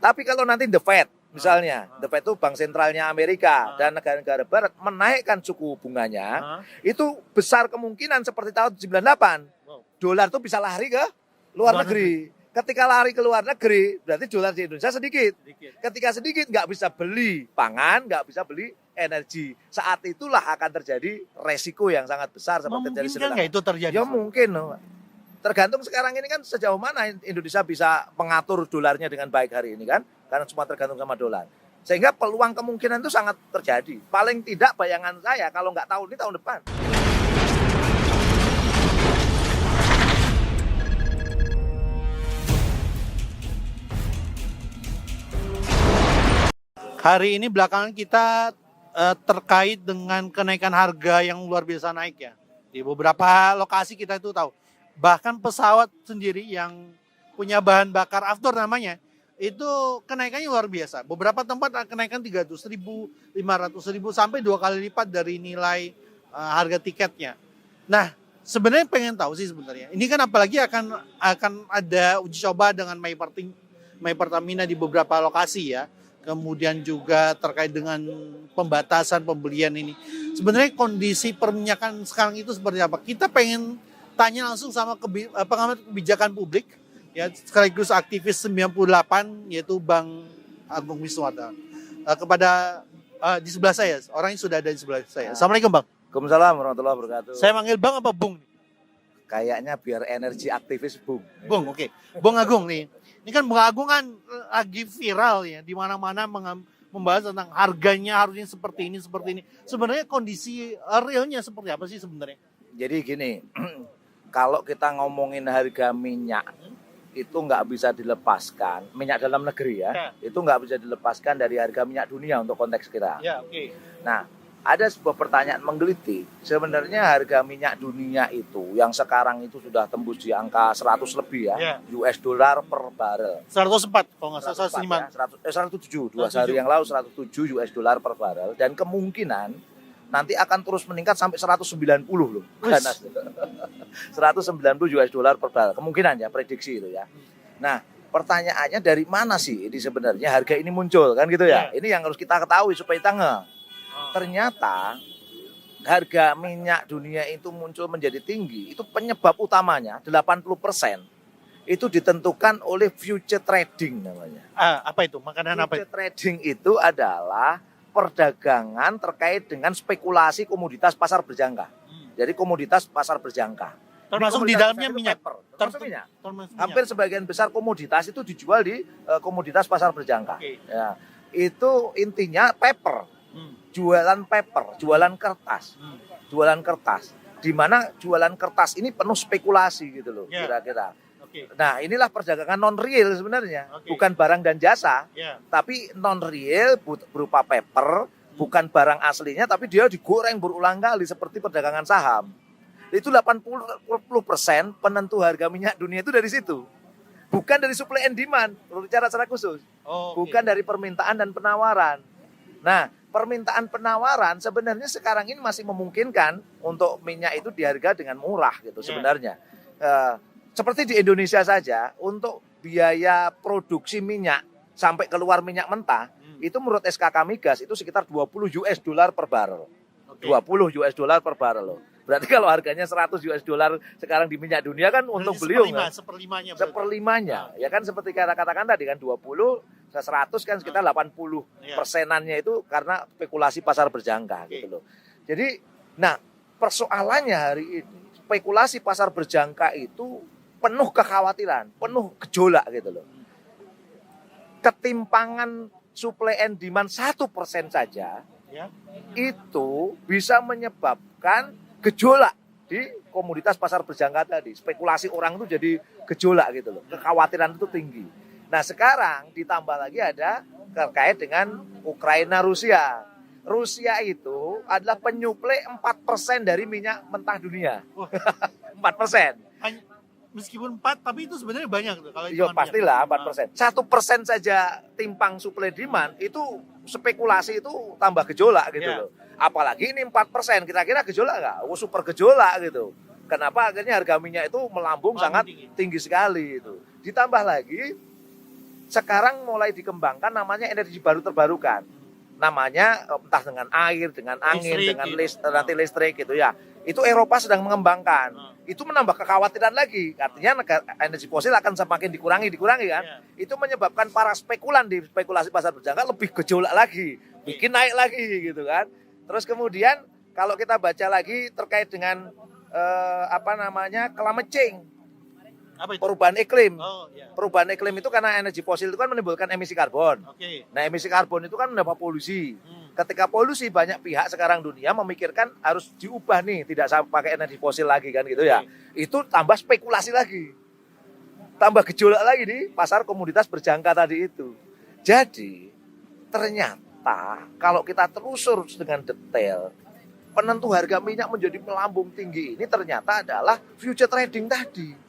Tapi kalau nanti The Fed, misalnya, The Fed itu bank sentralnya Amerika dan negara-negara barat menaikkan suku bunganya, itu besar kemungkinan seperti tahun 98, dolar itu bisa lari ke luar negeri. Ketika lari ke luar negeri, berarti dolar di Indonesia sedikit. Ketika sedikit, nggak bisa beli pangan, nggak bisa beli energi. Saat itulah akan terjadi resiko yang sangat besar seperti terjadi Memungkinkan nggak itu terjadi? Ya mungkin. Tergantung sekarang ini kan sejauh mana Indonesia bisa mengatur dolarnya dengan baik hari ini kan. Karena semua tergantung sama dolar. Sehingga peluang kemungkinan itu sangat terjadi. Paling tidak bayangan saya kalau nggak tahun ini tahun depan. Hari ini belakangan kita terkait dengan kenaikan harga yang luar biasa naik ya. Di beberapa lokasi kita itu tahu. Bahkan pesawat sendiri yang punya bahan bakar after namanya, itu kenaikannya luar biasa. Beberapa tempat kenaikan 300.000, 500.000 sampai 2 kali lipat dari nilai harga tiketnya. Nah, sebenarnya pengen tahu sih sebenarnya. Ini kan apalagi akan ada uji coba dengan My Pertamina di beberapa lokasi ya. Kemudian juga terkait dengan pembatasan pembelian ini. Sebenarnya kondisi perminyakan sekarang itu seperti apa? Kita pengen tanya langsung sama pengamat kebijakan publik, ya sekaligus aktivis 98, yaitu Bang Agung Wisnuwardana. Kepada di sebelah saya, orang yang sudah ada di sebelah saya. Assalamualaikum Bang. Waalaikumsalam warahmatullahi wabarakatuh. Saya manggil Bang apa Bung? Kayaknya biar energi aktivis Bung. Bung, oke. Bung Agung nih. Ini kan Bung Agung kan lagi viral ya, di mana-mana membahas tentang harganya harusnya seperti ini. Sebenarnya kondisi realnya seperti apa sih sebenarnya? Jadi gini, kalau kita ngomongin harga minyak, itu nggak bisa dilepaskan, minyak dalam negeri ya, itu nggak bisa dilepaskan dari harga minyak dunia untuk konteks kita. Ya, oke. Nah, ada sebuah pertanyaan menggelitik, sebenarnya harga minyak dunia itu yang sekarang itu sudah tembus di angka 100 lebih ya, US dollar per barrel. 104 kalau nggak salah, 107, 2 hari yang lalu 107 US dollar per barrel, dan kemungkinan nanti akan terus meningkat sampai 190 loh. 190 US dollar per barrel, kemungkinan ya, prediksi itu ya. Nah, pertanyaannya dari mana sih ini sebenarnya harga ini muncul kan gitu ya. Ini yang harus kita ketahui supaya kita ternyata harga minyak dunia itu muncul menjadi tinggi, itu penyebab utamanya 80% itu ditentukan oleh future trading namanya. Apa itu? Makanan apa itu? Future trading itu adalah perdagangan terkait dengan spekulasi komoditas pasar berjangka. Jadi komoditas pasar berjangka. Termasuk di dalamnya minyak. Termasuk minyak. Hampir sebagian besar komoditas itu dijual di komoditas pasar berjangka. Ya, itu intinya paper. Jualan paper, jualan kertas. Jualan kertas. Di mana jualan kertas ini penuh spekulasi gitu loh, kira-kira. Nah, inilah perdagangan non real sebenarnya, bukan barang dan jasa, tapi non real berupa paper, bukan barang aslinya, tapi dia digoreng berulang kali seperti perdagangan saham. Itu 80% penentu harga minyak dunia itu dari situ, bukan dari supply and demand, perlu bicara secara khusus, bukan dari permintaan dan penawaran. Nah, permintaan penawaran sebenarnya sekarang ini masih memungkinkan untuk minyak itu diharga dengan murah gitu sebenarnya. Seperti di Indonesia saja, untuk biaya produksi minyak sampai keluar minyak mentah, itu menurut SKK Migas itu sekitar 20 US dollar per barrel. 20 US dollar per barrel loh. Berarti kalau harganya 100 US dollar sekarang di minyak dunia kan untung beliau kan? Seperlimanya. Ya kan seperti katakan tadi kan 20, 100 kan sekitar 80 persenannya itu karena spekulasi pasar berjangka gitu loh. Jadi, nah persoalannya hari ini spekulasi pasar berjangka itu penuh kekhawatiran, penuh gejolak gitu loh. Ketimpangan supply and demand 1% saja itu bisa menyebabkan gejolak di komoditas pasar berjangka tadi. Spekulasi orang itu jadi gejolak gitu loh. Kekhawatiran itu tinggi. Nah sekarang ditambah lagi ada terkait dengan Ukraina Rusia. Rusia itu adalah penyuplai 4% dari minyak mentah dunia. 4%. Meskipun 4, tapi itu sebenarnya banyak tuh. Iya pastilah 4%. 1% saja timpang supply demand itu spekulasi itu tambah gejolak gitu loh. Apalagi ini 4%, kira-kira gejolak nggak? Super gejolak gitu. Kenapa akhirnya harga minyak itu melambung sangat tinggi sekali itu. Ditambah lagi sekarang mulai dikembangkan namanya energi baru terbarukan. Namanya entah dengan air, dengan angin, Listrik, dengan gitu. nanti listrik gitu ya. Itu Eropa sedang mengembangkan. Itu menambah kekhawatiran lagi. Artinya energi fosil akan semakin dikurangi kan. Ya. Itu menyebabkan para spekulan di spekulasi pasar berjangka lebih gejolak lagi, bikin naik lagi gitu kan. Terus kemudian kalau kita baca lagi terkait dengan climate change, Apa itu? perubahan iklim. Oh, ya. Perubahan iklim itu karena energi fosil itu kan menimbulkan emisi karbon. Oke. Nah, emisi karbon itu kan menambah polusi. Ketika polusi, banyak pihak sekarang dunia memikirkan harus diubah nih, tidak pakai energi fosil lagi kan gitu ya. Itu tambah spekulasi lagi. Tambah gejolak lagi di pasar komoditas berjangka tadi itu. Jadi, ternyata kalau kita telusur dengan detail, penentu harga minyak menjadi melambung tinggi ini ternyata adalah future trading tadi.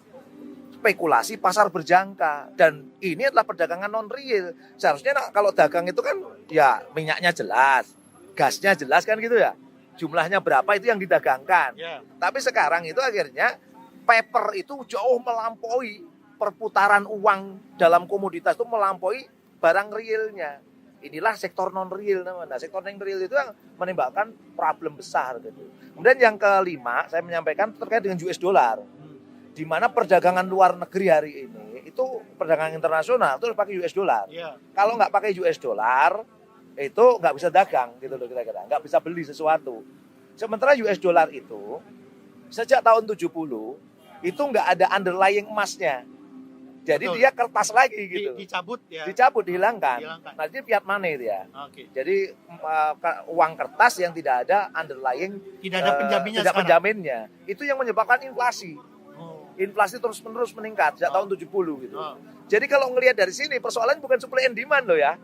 Spekulasi pasar berjangka, dan ini adalah perdagangan non real. Seharusnya kalau dagang itu kan ya minyaknya jelas, gasnya jelas kan gitu ya, jumlahnya berapa itu yang didagangkan. Tapi sekarang itu akhirnya paper itu jauh melampaui perputaran uang dalam komoditas, itu melampaui barang realnya. Inilah sektor non real namanya. Sektor non real itu yang menimbulkan problem besar gitu. Kemudian yang kelima saya menyampaikan terkait dengan US dollar. Di mana perdagangan luar negeri hari ini itu perdagangan internasional itu harus pakai US dollar. Kalau nggak pakai US dollar itu nggak bisa dagang gitu loh kira-kira, nggak bisa beli sesuatu. Sementara US dollar itu sejak tahun 70 itu nggak ada underlying emasnya. Jadi dia kertas lagi gitu. Dicabut ya. Dicabut, dihilangkan. Nah, jadi fiat money dia. Jadi uang kertas yang tidak ada underlying, tidak ada penjaminnya. Tidak penjaminnya. Itu yang menyebabkan inflasi. Inflasi terus-menerus meningkat sejak tahun 70 gitu. Jadi kalau ngelihat dari sini persoalannya bukan supply and demand loh ya.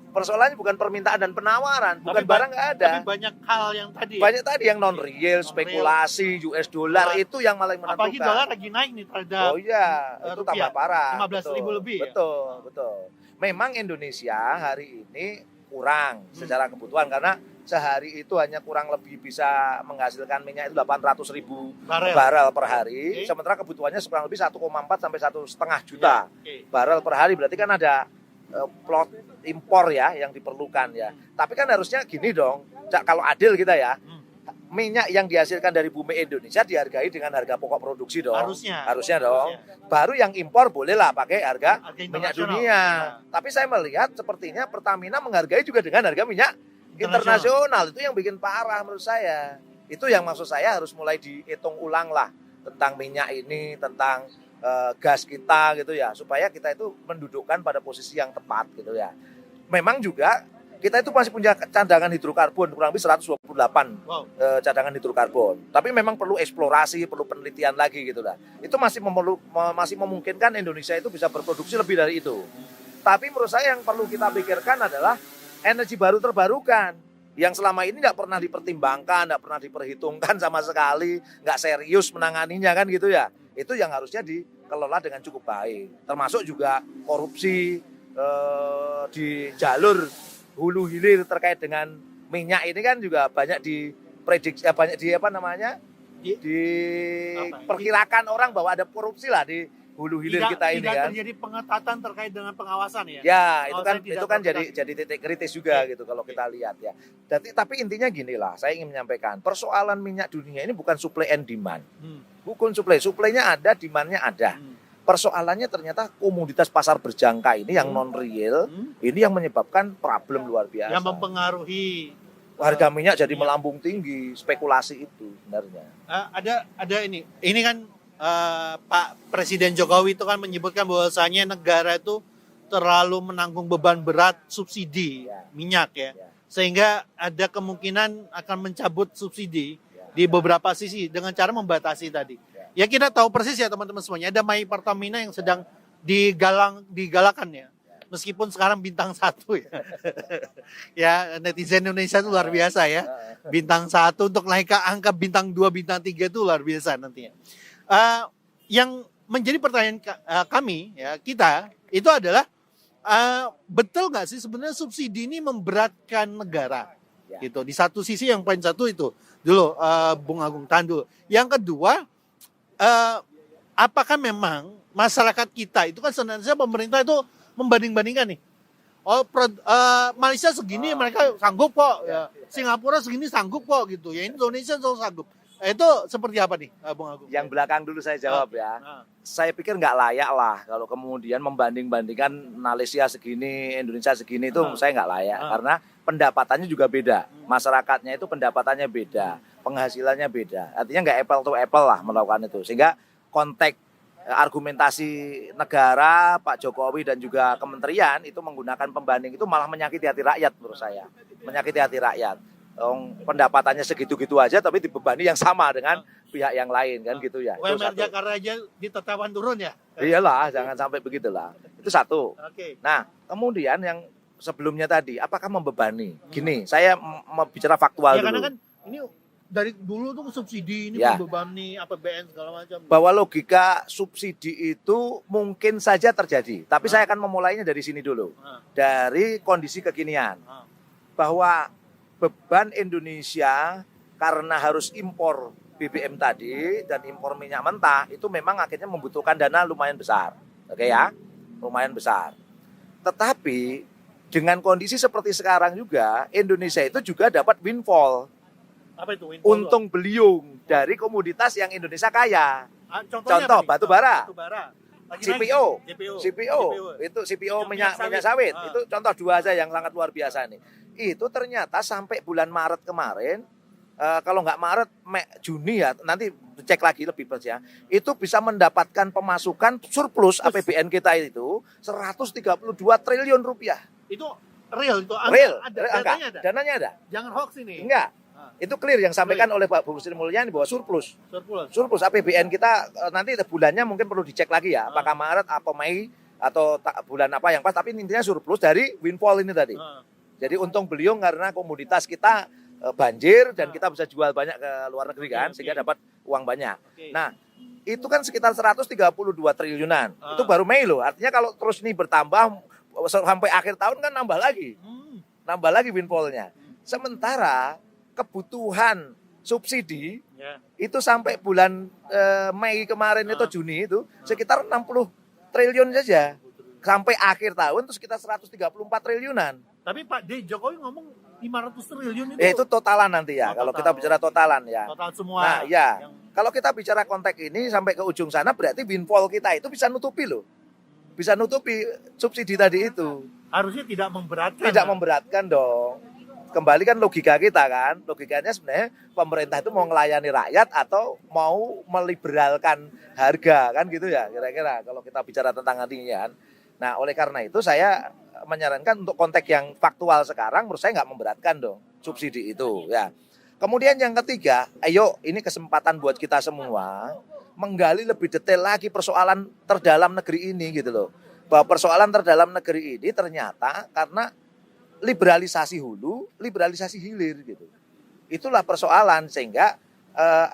Persoalannya bukan permintaan dan penawaran, bukan barang nggak ada. Tapi banyak hal yang tadi. Banyak tadi yang non real, spekulasi, US dollar itu yang malah menentukan. Apalagi dolar lagi naik nih terhadap. Oh iya, itu tambah parah. 15.000 lebih. Betul. Memang Indonesia hari ini kurang secara kebutuhan karena sehari itu hanya kurang lebih bisa menghasilkan minyak itu 800.000 barel per hari. Sementara kebutuhannya kurang lebih 1,4 sampai 1,5 juta barel per hari. Berarti kan ada plot impor ya yang diperlukan ya. Tapi kan harusnya gini dong, kalau adil kita ya, minyak yang dihasilkan dari bumi Indonesia dihargai dengan harga pokok produksi dong. Harusnya dong. Baru yang impor bolehlah pakai harga minyak dunia. Tapi saya melihat sepertinya Pertamina menghargai juga dengan harga minyak internasional. Itu yang bikin parah menurut saya. Itu yang maksud saya harus mulai dihitung ulang lah tentang minyak ini, tentang gas kita gitu ya, supaya kita itu mendudukkan pada posisi yang tepat gitu ya. Memang juga kita itu masih punya cadangan hidrokarbon kurang lebih 128 cadangan hidrokarbon. Tapi memang perlu eksplorasi, perlu penelitian lagi gitu lah. Itu masih memungkinkan Indonesia itu bisa berproduksi lebih dari itu. Tapi menurut saya yang perlu kita pikirkan adalah energi baru terbarukan yang selama ini nggak pernah dipertimbangkan, nggak pernah diperhitungkan sama sekali, nggak serius menanganinya kan gitu ya. Itu yang harusnya dikelola dengan cukup baik. Termasuk juga korupsi di jalur hulu hilir terkait dengan minyak ini kan juga banyak diprediksi, banyak diperkirakan orang bahwa ada korupsi lah di hulu hilir kita ini kan. Tidak terjadi pengetatan terkait dengan pengawasan ya. Ya, itu kan jadi titik kritis juga gitu kalau kita lihat ya. Tapi intinya gini lah, saya ingin menyampaikan, persoalan minyak dunia ini bukan supply and demand. Bukan supply-nya ada, demand-nya ada. Persoalannya ternyata komoditas pasar berjangka ini yang non real, ini yang menyebabkan problem luar biasa. Yang mempengaruhi harga minyak jadi melambung tinggi, spekulasi itu sebenarnya. Ada ini kan Pak Presiden Jokowi itu kan menyebutkan bahwasanya negara itu terlalu menanggung beban berat subsidi minyak ya. Sehingga ada kemungkinan akan mencabut subsidi di beberapa sisi dengan cara membatasi tadi. Ya kita tahu persis ya teman-teman semuanya, ada My Pertamina yang sedang digalakan ya. Meskipun sekarang bintang 1 ya. Ya netizen Indonesia itu luar biasa ya. Bintang 1 untuk naik ke angka bintang 2, bintang 3 itu luar biasa nantinya. Yang menjadi pertanyaan kami ya kita itu adalah betul nggak sih sebenarnya subsidi ini memberatkan negara gitu. Di satu sisi yang poin satu itu dulu Bung Agung Tandul. Yang kedua apakah memang masyarakat kita itu kan sebenarnya pemerintah itu membanding-bandingkan nih. Malaysia segini mereka sanggup kok, ya. Singapura segini sanggup kok gitu. Ya Indonesia tuh sanggup. Itu seperti apa nih, Bung Agung? Yang belakang dulu saya jawab ya. Saya pikir nggak layak lah kalau kemudian membanding-bandingkan Malaysia segini, Indonesia segini itu saya nggak layak. Karena pendapatannya juga beda. Masyarakatnya itu pendapatannya beda. Penghasilannya beda. Artinya nggak apple to apple lah melakukan itu. Sehingga konteks argumentasi negara, Pak Jokowi dan juga kementerian itu menggunakan pembanding itu malah menyakiti hati rakyat menurut saya. Menyakiti hati rakyat. Pendapatannya segitu-gitu aja tapi dibebani yang sama dengan pihak yang lain kan gitu ya. UMR Jakarta aja ditetapkan turun ya? Iyalah, jangan sampai begitulah. Itu satu. Oke. Nah, kemudian yang sebelumnya tadi, apakah membebani? Gini, saya mau bicara faktual ya, dulu. Karena kan ini dari dulu tuh subsidi ini Ya. membebani APBN segala macam. Bahwa logika subsidi itu mungkin saja terjadi, tapi saya akan memulainya dari sini dulu. Dari kondisi kekinian. Bahwa beban Indonesia karena harus impor BBM tadi dan impor minyak mentah itu memang akhirnya membutuhkan dana lumayan besar. Oke ya, lumayan besar. Tetapi dengan kondisi seperti sekarang juga Indonesia itu juga dapat windfall. Apa itu? Untung beliung dari komoditas yang Indonesia kaya. Contoh batu bara. CPO itu CPO minyak sawit. Itu contoh dua aja yang sangat luar biasa nih. Itu ternyata sampai bulan Maret kemarin, kalau nggak Maret, Juni ya, nanti cek lagi lebih plus ya, itu bisa mendapatkan pemasukan surplus APBN kita itu 132 triliun rupiah. Itu real, itu real, datanya ada? Dananya ada. Jangan hoax ini. Enggak. Itu clear yang sampaikan oleh Pak Bu Sri Mulyani bahwa surplus APBN kita nanti bulannya mungkin perlu dicek lagi ya, apakah Maret atau Mei atau bulan apa yang pas, tapi intinya surplus dari windfall ini tadi. Jadi untung beliung karena komoditas kita banjir dan kita bisa jual banyak ke luar negeri kan, sehingga dapat uang banyak. Nah, itu kan sekitar 132 triliunan. Itu baru Mei loh. Artinya kalau terus ini bertambah sampai akhir tahun kan nambah lagi. Nambah lagi windfall-nya. Sementara kebutuhan subsidi itu sampai bulan Mei kemarin itu Juni itu sekitar 60 triliun saja. Sampai akhir tahun itu sekitar 134 triliunan. Tapi Pak Jokowi ngomong 500 triliun itu. Itu totalan nanti ya, kalau kita bicara totalan ya. Total semua. Nah ya, kalau kita bicara konteks ini sampai ke ujung sana berarti windfall kita itu bisa nutupi loh. Bisa nutupi subsidi tadi itu. Harusnya tidak memberatkan. Tidak memberatkan dong. Kembali kan logika kita kan. Logikanya sebenarnya pemerintah itu mau melayani rakyat atau mau meliberalkan harga kan gitu ya kira-kira kalau kita bicara tentang nantinya kan. Nah oleh karena itu saya menyarankan untuk konteks yang faktual sekarang menurut saya nggak memberatkan dong subsidi itu ya. Kemudian yang ketiga, ayo ini kesempatan buat kita semua menggali lebih detail lagi persoalan terdalam negeri ini gitu loh. Bahwa persoalan terdalam negeri ini ternyata karena liberalisasi hulu, liberalisasi hilir gitu. Itulah persoalan sehingga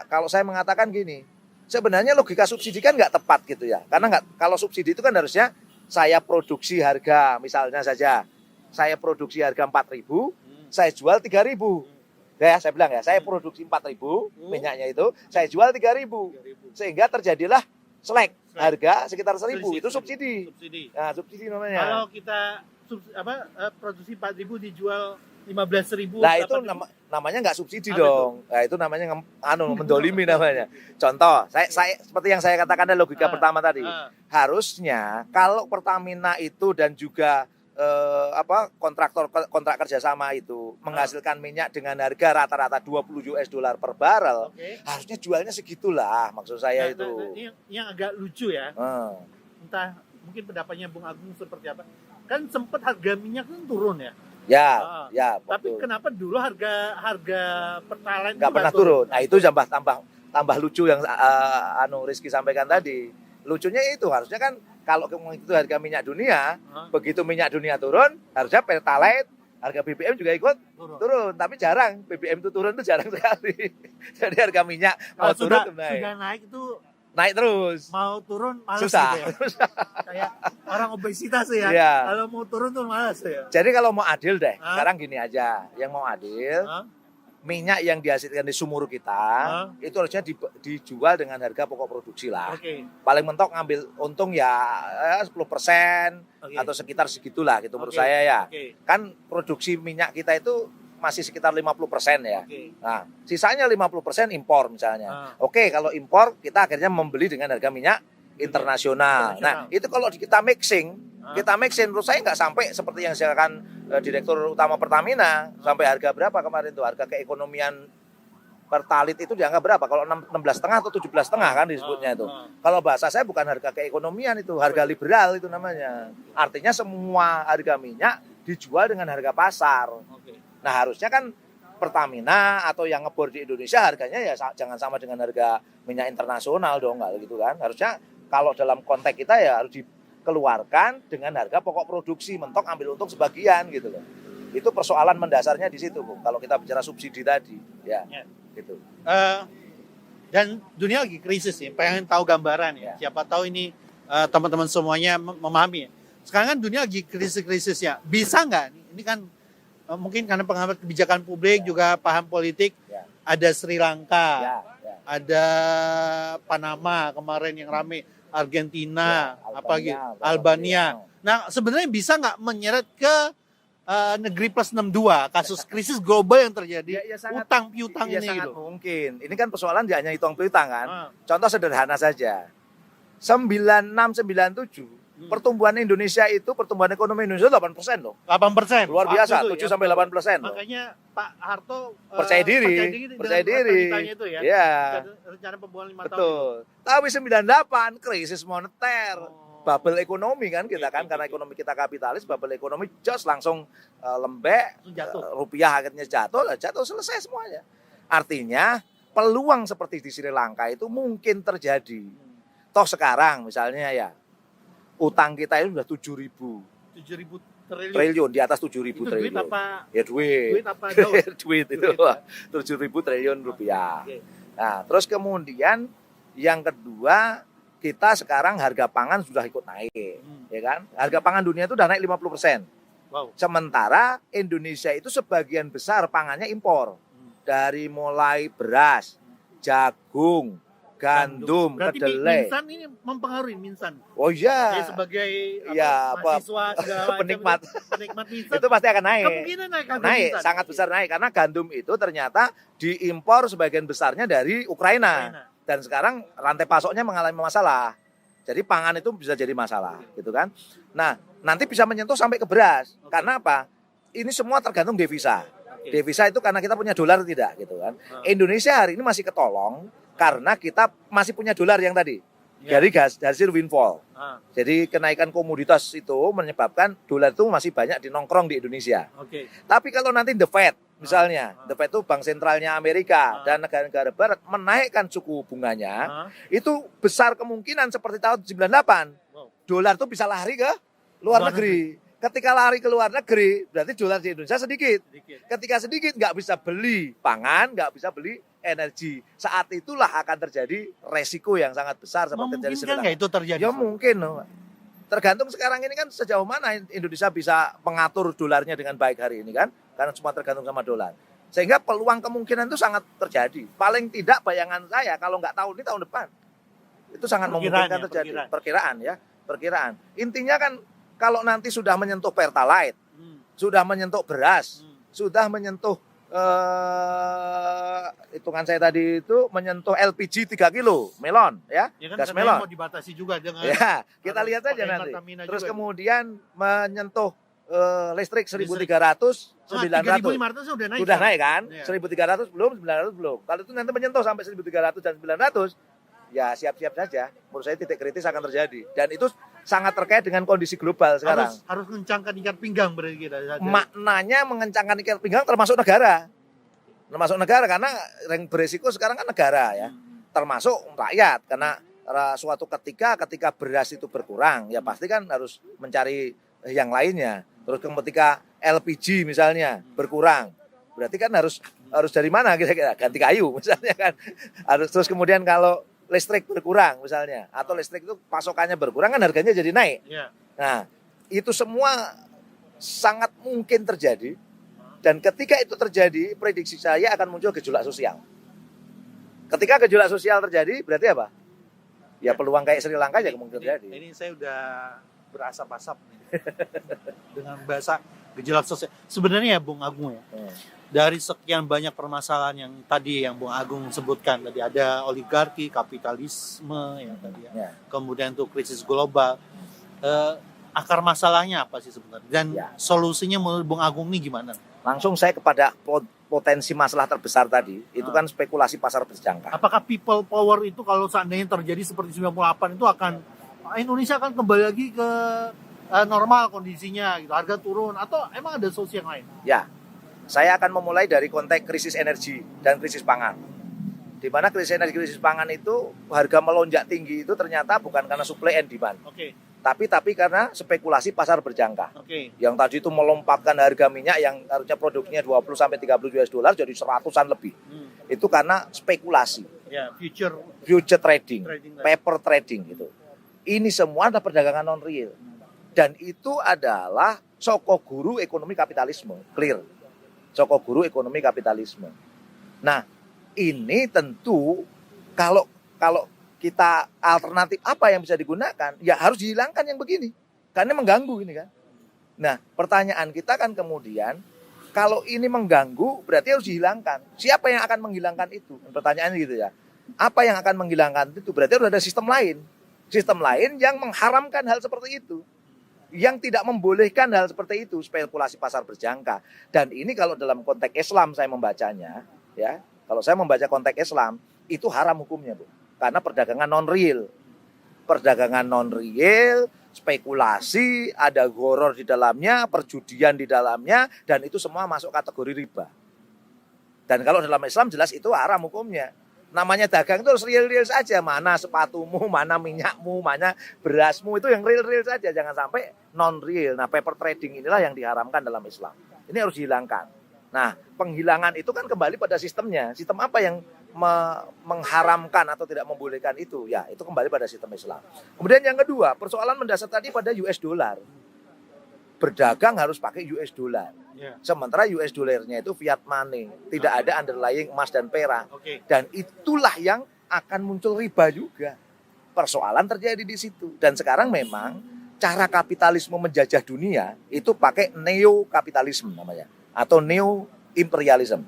kalau saya mengatakan gini, sebenarnya logika subsidi kan nggak tepat gitu ya. Karena kalau subsidi itu kan harusnya saya produksi harga misalnya saja, saya produksi harga 4.000, saya jual 3.000. Ya, saya bilang ya, saya produksi 4.000 minyaknya itu, saya jual 3.000. Sehingga terjadilah selek harga sekitar 1.000 itu subsidi. Nah, subsidi namanya. Kalau kita produksi 4.000 dijual 15.000. Nah, itu namanya nggak subsidi dong. Nah, itu namanya mendolimi namanya. Contoh, saya seperti yang saya katakan dari logika pertama tadi. Harusnya kalau Pertamina itu dan juga kontrak kerjasama itu menghasilkan minyak dengan harga rata-rata 20 US dollar per barrel, harusnya jualnya segitulah maksud saya itu. Yang agak lucu ya. Entah mungkin pendapatnya Bung Agung seperti apa. Kan sempat harga minyak kan turun ya. Ya. Tapi kenapa dulu harga Pertalite nggak pernah turun? Nah itu tambah lucu yang Rizky sampaikan tadi. Lucunya itu harusnya kan kalau itu harga minyak dunia, begitu minyak dunia turun, harusnya Pertalite, harga BBM juga ikut turun. Tapi jarang BBM itu turun itu jarang sekali. Jadi harga minyak kalau turun sudah naik itu naik terus. Mau turun malas susah. Gitu ya. Kayak orang obesitas ya. Kalau mau turun tuh malas ya. Jadi kalau mau adil deh, sekarang gini aja. Yang mau adil, minyak yang dihasilkan di sumur kita itu harusnya dijual dengan harga pokok produksi lah. Paling mentok ngambil untung ya 10% atau sekitar segitulah gitu menurut saya ya. Kan produksi minyak kita itu masih sekitar 50% ya. Nah, sisanya 50% impor misalnya. Kalau impor kita akhirnya membeli dengan harga minyak internasional. Nah, itu kalau kita mixing menurut saya nggak sampai seperti yang dikatakan Direktur Utama Pertamina, sampai harga berapa kemarin tuh, harga keekonomian Pertalit itu dianggap berapa? Kalau 16,5 atau 17,5 kan disebutnya itu. Kalau bahasa saya bukan harga keekonomian itu, harga liberal itu namanya. Artinya semua harga minyak dijual dengan harga pasar. Nah, harusnya kan Pertamina atau yang ngebor di Indonesia harganya ya jangan sama dengan harga minyak internasional dong, nggak gitu kan. Harusnya kalau dalam konteks kita ya harus dikeluarkan dengan harga pokok produksi, mentok ambil untung sebagian gitu loh. Itu persoalan mendasarnya di situ, Bu. Kalau kita bicara subsidi tadi, ya. Gitu. Dan dunia lagi krisis ya, pengen tahu gambaran ya. Siapa tahu ini teman-teman semuanya memahami. Sekarang kan dunia lagi krisis-krisis ya. Bisa nggak? Ini kan mungkin karena pengamat kebijakan publik juga paham politik. Ada Sri Lanka, ada Panama kemarin yang rame. Argentina, Albania. Nah, sebenarnya bisa nggak menyeret ke negeri plus 62, kasus krisis global yang terjadi, utang piutang ini sangat gitu. Mungkin. Ini kan persoalan dia hanya hitung piutang kan. Contoh sederhana saja. 96-97 pertumbuhan Indonesia itu, pertumbuhan ekonomi Indonesia 8% loh. 8%. Luar biasa, 7-8% loh. Makanya Pak Harto percaya diri. Itu ya. Iya. Rencana pembangunan 5 tahun. Betul. Tapi 98 krisis moneter. Bubble ekonomi kan kita kan, karena ekonomi kita kapitalis, bubble ekonomi jos langsung lembek, rupiah akhirnya jatuh selesai semuanya. Artinya peluang seperti di Sri Lanka itu mungkin terjadi. Toh sekarang misalnya ya, utang kita itu sudah 7.000 triliun, di atas 7.000 triliun. Duit apa? Ya duit. Duit apa daun? Duit itu 7.000 triliun rupiah. Nah, terus kemudian yang kedua, kita sekarang harga pangan sudah ikut naik, ya kan? Harga pangan dunia itu udah naik 50%. Wow. Sementara Indonesia itu sebagian besar pangannya impor. Dari mulai beras, jagung, gandum, kedelai. Minsan ini mempengaruhi Minsan. Oh iya. Saya sebagai mahasiswa penikmat Minsan. Itu pasti akan naik. Kemungkinan naik sangat besar naik karena gandum itu ternyata diimpor sebagian besarnya dari Ukraina. Dan sekarang rantai pasoknya mengalami masalah. Jadi pangan itu bisa jadi masalah, gitu kan. Nah, nanti bisa menyentuh sampai ke beras. Karena apa? Ini semua tergantung devisa. Devisa itu karena kita punya dolar tidak, gitu kan. Indonesia hari ini masih ketolong karena kita masih punya dolar yang tadi. Dari hasil windfall. Jadi kenaikan komoditas itu menyebabkan dolar itu masih banyak dinongkrong di Indonesia. Tapi kalau nanti The Fed, misalnya, The Fed itu bank sentralnya Amerika dan negara-negara barat menaikkan suku bunganya, itu besar kemungkinan seperti tahun 98. Dolar itu bisa lari ke luar negeri. Ketika lari ke luar negeri, berarti dolar di Indonesia sedikit. Ketika sedikit, nggak bisa beli pangan, nggak bisa beli energi. Saat itulah akan terjadi resiko yang sangat besar seperti terjadi Mungkin nggak itu terjadi? Ya mungkin. Tergantung sekarang ini kan sejauh mana Indonesia bisa mengatur dolarnya dengan baik hari ini kan. Karena semua tergantung sama dolar. Sehingga peluang kemungkinan itu sangat terjadi. Paling tidak bayangan saya kalau nggak tahun ini tahun depan. Itu sangat memungkinkan terjadi. Perkiraan. Intinya kan kalau nanti sudah menyentuh Pertalite, sudah menyentuh beras, sudah menyentuh hitungan saya tadi itu menyentuh LPG 3 kilo melon ya, kan gas melon mau dibatasi juga dengan kita lihat saja nanti. Terus juga. Kemudian menyentuh listrik 1.300, 900 sudah naik kan, 1.300 belum, 900 belum. Kalau itu nanti menyentuh sampai 1.300 dan 900, ya siap-siap saja. Menurut saya titik kritis akan terjadi dan itu sangat terkait dengan kondisi global sekarang. Harus mengencangkan ikat pinggang berarti kita. Maknanya mengencangkan ikat pinggang termasuk negara. Karena yang beresiko sekarang kan negara ya. Termasuk rakyat karena suatu ketika beras itu berkurang ya pasti kan harus mencari yang lainnya. Terus ketika LPG misalnya berkurang berarti kan harus dari mana kira-kira ganti kayu misalnya kan. Terus kemudian kalau listrik berkurang misalnya atau listrik itu pasokannya berkurang kan harganya jadi naik. Nah, itu semua sangat mungkin terjadi Dan ketika itu terjadi, prediksi saya akan muncul gejolak sosial. Ketika gejolak sosial terjadi, berarti apa? Ya peluang kayak Sri Lanka aja kemungkinan terjadi. Ini saya udah berasap-asap nih. Dengan bahasa gejolak sosial. Sebenarnya ya Bung Agung ya, dari sekian banyak permasalahan yang tadi yang Bung Agung sebutkan, tadi ada oligarki, kapitalisme, ya tadi ya. Kemudian tuh krisis global. Akar masalahnya apa sih sebenarnya? Dan solusinya menurut Bung Agung ini gimana? Langsung saya kepada potensi masalah terbesar tadi, itu kan spekulasi pasar berjangka. Apakah people power itu kalau seandainya terjadi seperti 98 itu akan Indonesia akan kembali lagi ke normal kondisinya gitu, harga turun, atau emang ada solusi yang lain? Ya, saya akan memulai dari konteks krisis energi dan krisis pangan. Di mana krisis energi, krisis pangan itu harga melonjak tinggi itu ternyata bukan karena supply and demand. Tapi karena spekulasi pasar berjangka. Yang tadi itu melompatkan harga minyak yang harusnya produksinya 20 sampai 30 US dollar jadi 100-an lebih. Itu karena spekulasi. Future trading, paper trading gitu. Ini semua adalah perdagangan non real. Dan itu adalah sokoguru ekonomi kapitalisme, clear. Sokoguru ekonomi kapitalisme. Nah, ini tentu kalau kita alternatif apa yang bisa digunakan, ya harus dihilangkan yang begini. Karena mengganggu ini kan. Nah, pertanyaan kita kan kemudian, kalau ini mengganggu berarti harus dihilangkan. Siapa yang akan menghilangkan itu? Pertanyaannya gitu ya. Apa yang akan menghilangkan itu? Berarti harus ada sistem lain. Sistem lain yang mengharamkan hal seperti itu. Yang tidak membolehkan hal seperti itu, spekulasi pasar berjangka. Dan ini kalau dalam konteks Islam saya membacanya, ya. Kalau saya membaca konteks Islam, itu haram hukumnya, Bu. Karena perdagangan non-real. Perdagangan non-real, spekulasi, ada gharar di dalamnya, perjudian di dalamnya, dan itu semua masuk kategori riba. Dan kalau dalam Islam jelas itu haram hukumnya. Namanya dagang itu harus real-real saja. Mana sepatumu, mana minyakmu, mana berasmu, itu yang real-real saja. Jangan sampai non-real. Nah, paper trading inilah yang diharamkan dalam Islam. Ini harus dihilangkan. Nah, penghilangan itu kan kembali pada sistemnya. Sistem apa yang mengharamkan atau tidak membolehkan itu? Ya, itu kembali pada sistem Islam. Kemudian yang kedua, persoalan mendasar tadi pada US dollar. Berdagang harus pakai US dollar. Sementara US dollarnya itu fiat money. Tidak ada underlying emas dan perak. Dan itulah yang akan muncul riba juga. Persoalan terjadi di situ. Dan sekarang memang cara kapitalisme menjajah dunia itu pakai neo-kapitalisme namanya. Atau neo-imperialism.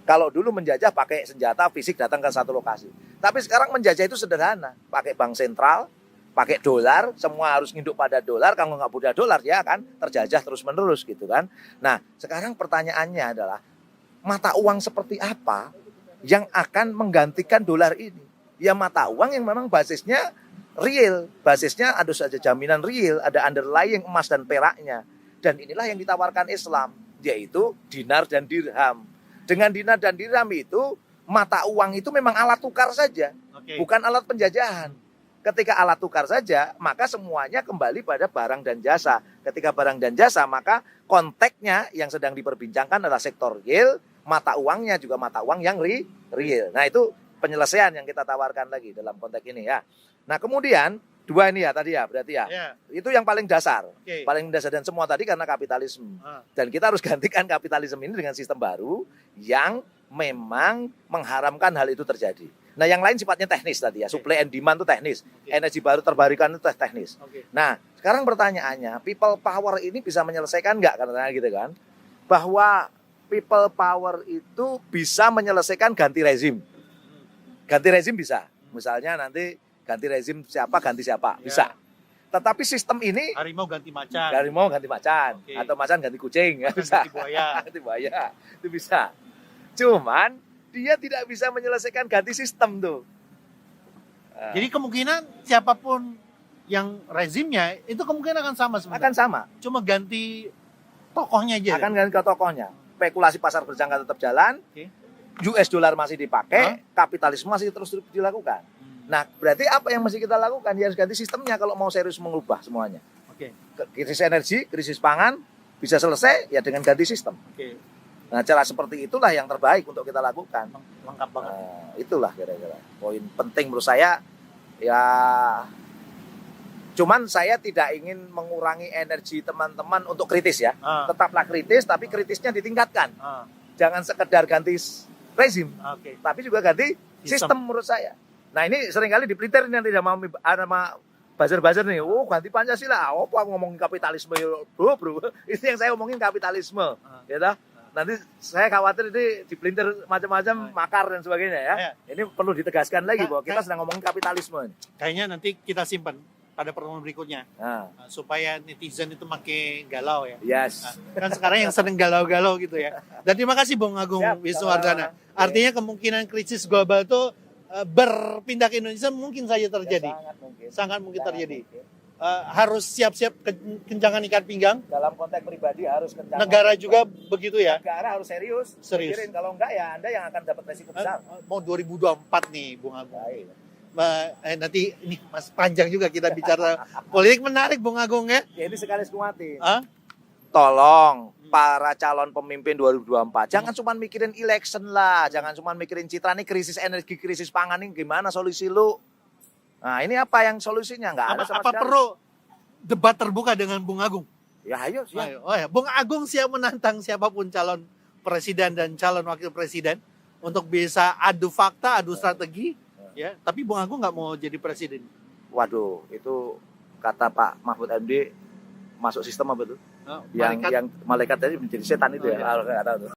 Kalau dulu menjajah pakai senjata fisik datang ke satu lokasi. Tapi sekarang menjajah itu sederhana. Pakai bank sentral, pakai dolar, semua harus nginduk pada dolar. Kalau nggak punya dolar ya kan terjajah terus-menerus gitu kan. Nah sekarang pertanyaannya adalah mata uang seperti apa yang akan menggantikan dolar ini? Ya mata uang yang memang basisnya real. Basisnya ada saja jaminan real, ada underlying emas dan peraknya. Dan inilah yang ditawarkan Islam, yaitu dinar dan dirham. Dengan dinar dan dirham itu, mata uang itu memang alat tukar saja, bukan alat penjajahan. Ketika alat tukar saja, maka semuanya kembali pada barang dan jasa. Ketika barang dan jasa, maka konteksnya yang sedang diperbincangkan adalah sektor real, mata uangnya juga mata uang yang real. Nah itu penyelesaian yang kita tawarkan lagi dalam konteks ini ya. Nah kemudian, dua ini ya tadi ya, berarti ya. Itu yang paling dasar. Paling dasar dan semua tadi karena kapitalisme. Dan kita harus gantikan kapitalisme ini dengan sistem baru yang memang mengharamkan hal itu terjadi. Nah yang lain sifatnya teknis tadi ya. Supply and demand itu teknis. Energi baru terbarukan itu teknis. Nah sekarang pertanyaannya, people power ini bisa menyelesaikan nggak? Karena gitu kan. Bahwa people power itu bisa menyelesaikan ganti rezim. Ganti rezim bisa. Misalnya nanti ganti rezim siapa, ganti siapa, bisa. Tetapi sistem ini harimau ganti macan. Harimau ganti macan, atau macan ganti kucing, bisa. Ganti buaya. Ganti buaya, itu bisa. Cuman dia tidak bisa menyelesaikan ganti sistem tuh. Jadi kemungkinan siapapun yang rezimnya itu kemungkinan akan sama sebenarnya. Akan sama. Cuma ganti tokohnya aja. Akan ganti ke tokohnya. Spekulasi pasar berjangka tetap jalan. US dollar masih dipakai, kapitalisme masih terus dilakukan. Nah, berarti apa yang mesti kita lakukan? Ya harus ganti sistemnya kalau mau serius mengubah semuanya. Krisis energi, krisis pangan bisa selesai ya dengan ganti sistem. Nah, cara seperti itulah yang terbaik untuk kita lakukan. Lengkap banget. Itulah kira-kira poin penting menurut saya ya Cuman saya tidak ingin mengurangi energi teman-teman untuk kritis ya. Tetaplah kritis, tapi kritisnya ditingkatkan. Jangan sekedar ganti rezim, tapi juga ganti sistem menurut saya. Nah ini seringkali dipelintir nanti sama buzzer-buzzer nih, ganti Pancasila, apa ngomongin kapitalisme, bro, itu yang saya ngomongin kapitalisme, gitu. Nanti saya khawatir ini dipelintir macam-macam makar dan sebagainya ya. Ini perlu ditegaskan lagi bahwa kita sedang ngomongin kapitalisme. Kayaknya nanti kita simpan pada pertemuan berikutnya, supaya netizen itu makin galau ya. Yes. Kan sekarang yang sering galau-galau gitu ya. Dan terima kasih Bung Agung Wisnuwardana. Artinya kemungkinan krisis global itu berpindah ke Indonesia mungkin saja terjadi. Ya, sangat mungkin terjadi. Harus siap-siap kencangan ikat pinggang. Dalam konteks pribadi harus kencang. Negara juga begitu ya. Negara harus serius. Pikirin, kalau enggak ya Anda yang akan dapat resiko besar. Mau 2024 nih Bung Agung. Nanti ini Mas panjang juga kita bicara politik, menarik Bung Agung ya. Ya ini sekali nguatin. Tolong para calon pemimpin 2024 jangan cuma mikirin election lah, jangan cuma mikirin citra nih, krisis energi, krisis pangan ini gimana solusi lu. Nah ini apa yang solusinya? Nggak ada sama apa sekali. perlu debat terbuka dengan Bung Agung? Ya ayo siap. Oh ya, Bung Agung siap menantang siapapun calon presiden dan calon wakil presiden untuk bisa adu fakta, adu strategi. Ya, tapi Bung Agung nggak mau jadi presiden. Waduh, itu kata Pak Mahfud MD masuk sistem apa tuh? Yang malaikat tadi menjadi setan itu ya. Kalau nggak tahu tuh.